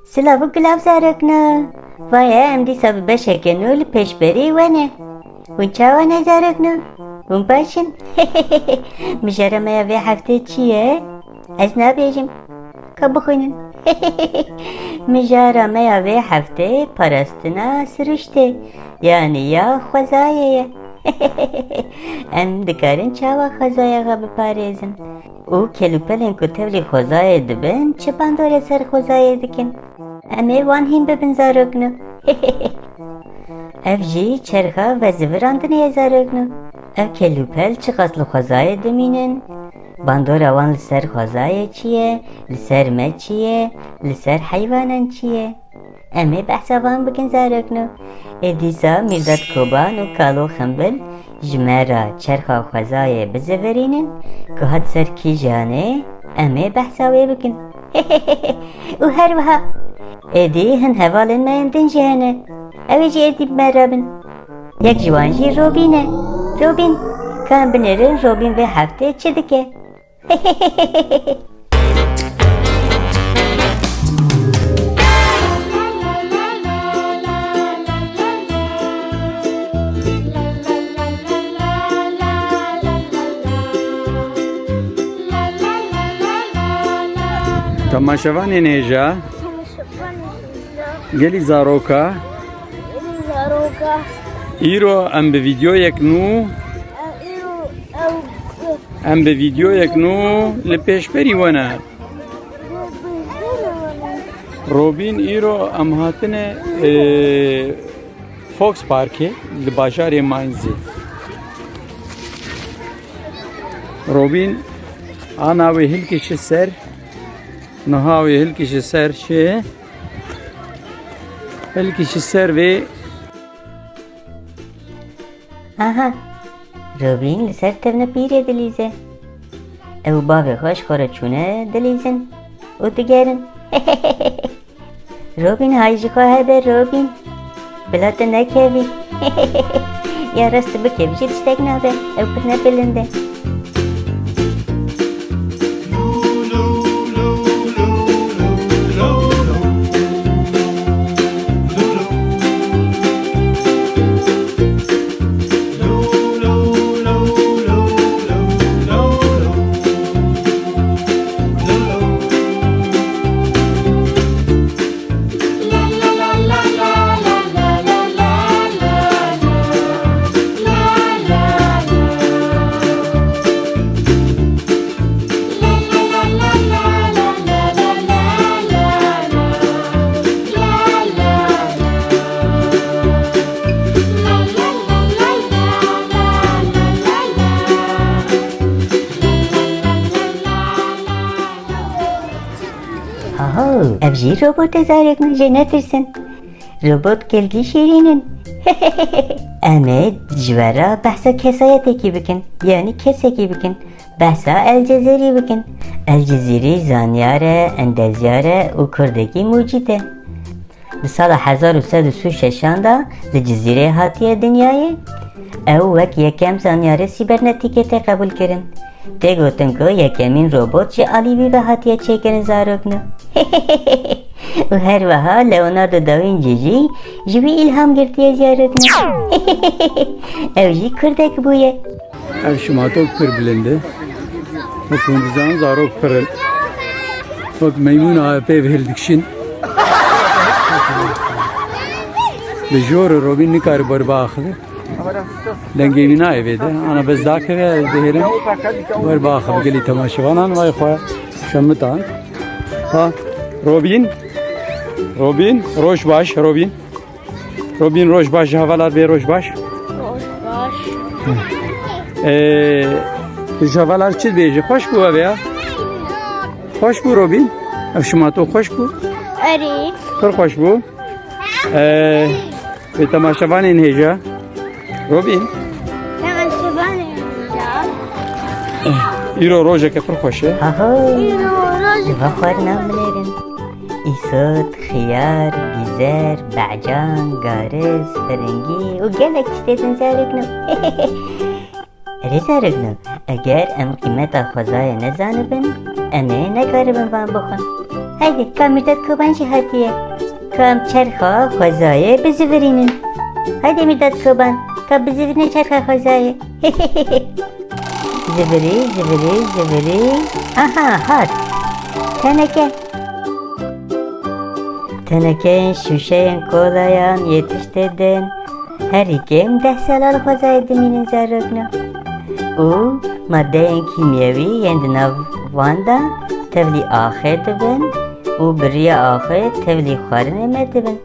Slavı gulav zarokno. Vaya em dîsa bi beşeke nû li pêşberî we ne. Hûn çawa ne zarokno? Hûn başin? Mijara me ya vê heftê çi ye? Ez nabêjim. Ka bixwînin. Mijara me ya vê heftê parastina siriştê. Yani ya xwezayê ye. Em dikarin çawa xwezaya xwe biparêzin. û kelûpelên ku tevlî xwezayê dibin çi bandorê ser xwezayê dikin. Em ê wan hîn bibin zarokno. Ev jî çerxa vezivîrandinê ye zarokno. Ev kelûpel çi qas li xwezayê dimînin. Bandora wan li ser xwezayê çi ye, li ser me çi ye, li ser heywanan çi ye. Em ê behsa wan bikin zarokno. Dîsa Mîrzad Koban û Kalo Xembil ji me re çerxa xwezayê bizivîrînin ku hat ser kîjanê em ê behsa wê bikin. û her wiha êdî hin hevalên me yên din jî hene. Ew ê jî êdî me re bin. Yek ji wan jî Robîn e. Robîn, ka em binêrin Robîn vê heftê çi dike? Tamaşavanên hêja gelî zaroka îro em bi vîdyoyek nû li pêşberî we ne. Robîn îro em hatine Fox Parkê li bajarê Mainzê. Robîn ana wê hilkişi ser niha wê hilkişi ser şê hilkişi ser vê Aha, Robîn li ser tevne pîrê dilîze. Ew bavê xwe ji xwe re çûne dilîzin û digerin. Robîn hay ji xwe hebe Robîn. Bila te nekevî. Ya rast tu bikevî jî tiştek nabe. Ew pir ne bilind e. Ev jî robot e zarokno jê netirsin. Robot gelgî şîrînin. Em ê ji we re behsa kesayetekî bikin. Yani kesekî bikin. Behsa El Cezîrî bikin. El Cezîrî zanyar e, endezyar e û kurdekî mucît e. Li sala 1336 da li Cezîrê hatiye dinyayê. Ew wek yekem zanyarê sîbernetîkê tê qebûl kirin. Tê gotin ku yekemîn robot ji alî ve hatiye çêkirin zarokno. û her wiha Leonardo da Vinci jî ji wî îlham girtiye zarokno. Ew jî kurdek bûye. ev şimatok pir bilind e. Wek hûn zarok pir in. Wek meymûna pê hildikşin. Li jor Robîn nikare berbaxile. Dengê wî nayê de. Ana bez dakire dihêrin berbaxil gelî temaşevanan vay xwe şemitan. Ha Robîn roj baş Robîn roj baş havalar bê roj baş. Havalar çi dibêje xweş bû ev ya? Xweş bû Robîn? Ev şimato xweş bû? Erî. Pir xweş bû. Vê temaşevanên hêja Robîn Temaşevanê hêja îro rojeke pir xweş e. Ahoy, îro roj ji ve xwarin binêrin. Îsot, xiyar, gîzer, becan, gariz, firengî û gelek tiştê din zarokno. Erê zarokno, eger em qîmeta xwezayê nezanibin, em ê nekaribin van bixwin. Haydi kamirdat koban hatiye. Kam çarxa xozaya bizi verinin. Haydi mirdat koban. Ka bizi verine çarxa xozaya. Zıvırı zıvırı zıvırı. Aha hat. Teneke. Teneken şuşeyen kolayan yetiştirdin. Her ikim dehselal xozaya deminin zarrokna. O maddeyen kimyevi yendina vanda tevli ahir dibin. O biriya ahir tevli xarine medibin.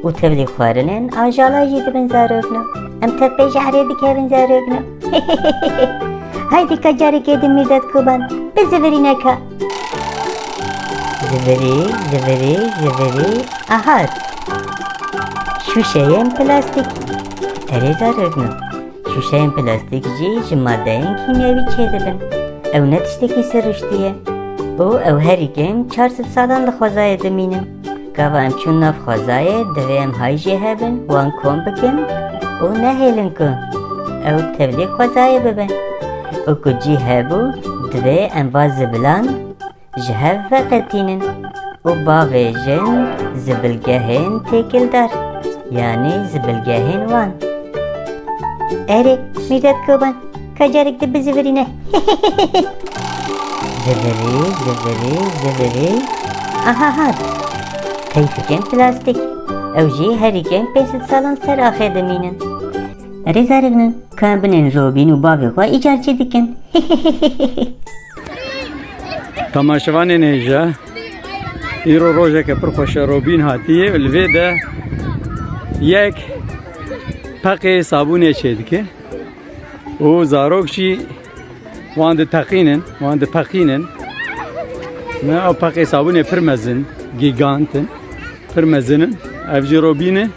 O tevli xarinin ajalajı dibin zarrokna. Em tepe jahre dikevin zarrokna. Haydi kacarı kedim mirdat kuban. Bizi verine ka. Zıvırı zıvırı zıvırı. Aha. Şuşeyen plastik. Ere zarrokna. Şuşeyen plastik ji maddeyen kimyevi çedibin. Ev netişteki sırış diye. O ev her ikim 400 salan da xozaya deminim. Gava em çun nav xozaya dve em hayji hebin wan kom bikin. O ne helin ku. Ev tevli xozaya bibin. O ku ci hebu dve em vazı bilan ji hev veketinin. O bağejin zibilgehin tekildar. Yani zibilgehin wan. Ere mirdat koban. Kacarık da bizi verine. Zıvırı zıvırı zıvırı. Aha hat. Keyfiken plastik. Evji her iken pesit salan ser ahedeminin. Rezarıgın kabinin Robin u bavi xwa icarçı dikin. Tamaşavanên hêja îro rojeke pir xweş e Robîn hatiye li vê de yek peqê sabûnê çê dike û zarok jî wan diteqînin wan dipeqînin me ew peqê sabûnê pir mezin gîgantin pir mezinin ev jî Robîn e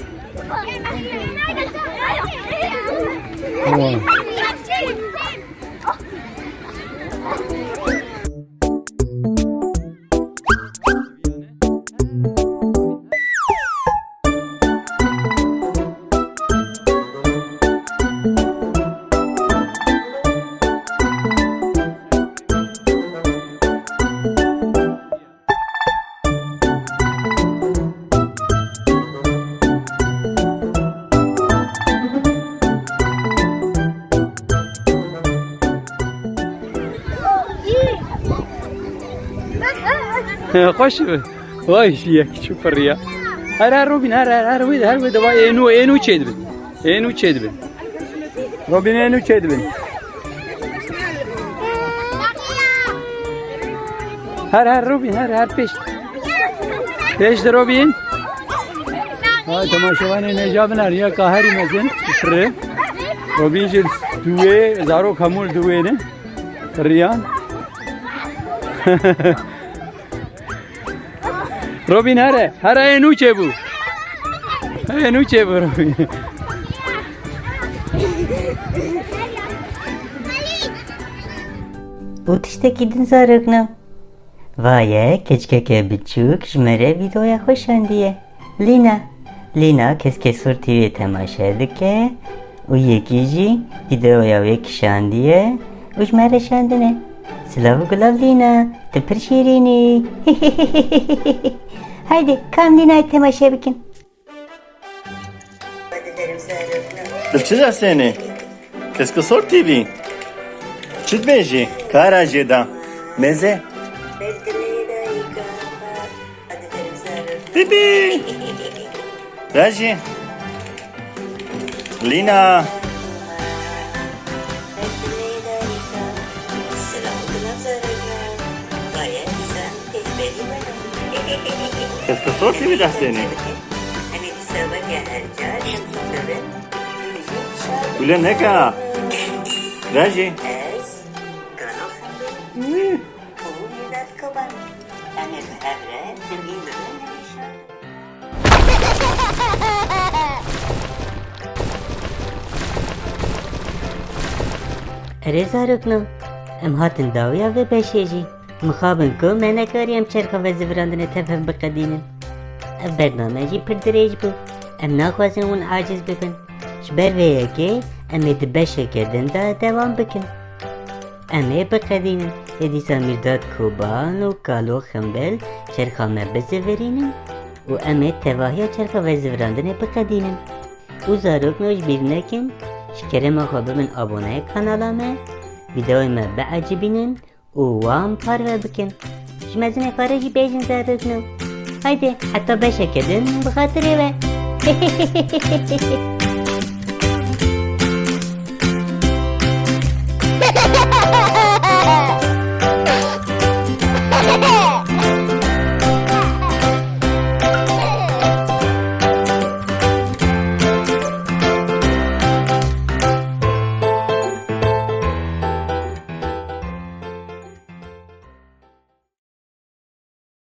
خوش به وای یک چوپر یا هر روبین هر وید وای اینو چید بین اینو چید بین روبین اینو چید بین هر روبین هر پیش در روبین های تماشاوان نجابن یا کاهری مزن فره روبین جل دوه زارو کمول دوه نه ریان Robin her enu çebu. Enu çebu Robin. Utişteki din zarıkna. Vay keçkeke biçuk jmere videoya hoşan diye. Lina keske sur TV temaşa dike. U yekici videoya vekişan diye. Ujmere şandine. Slavı gulav Lina. Tıpır şirini. Haydi kam Lina'yı temaşa bikin. Dövçüler seni. Kesko sor TV. Çıt beji. Karaje da. Meze. Pipi. Raji. Lina. Kesko sor TV da seni. Ulan ne ka? Raji. اره زارکنا ام هاتن داویا و بشیجی مخابن کو من نکاریم چرخه و زفراندن تفهم بقدینن ام برنامه جی پر دریج بو ام ناخوازن اون عاجز بکن شبر ویه که ام دبشه کردن دا دوام بکن ام بقدینن ادیسا مرداد کوبان و کالو خنبل çerka me bezverinin و امه تواهی چرخ و زوراندن بقدینن و زاروک نوش بیرنکن شکره ما خواب من abone kanalama videoyu ma beğacibinin و وام parve بکن شمازن کارجی بیجن زاروک نو haydi hatta beşe kedin بخاطر ve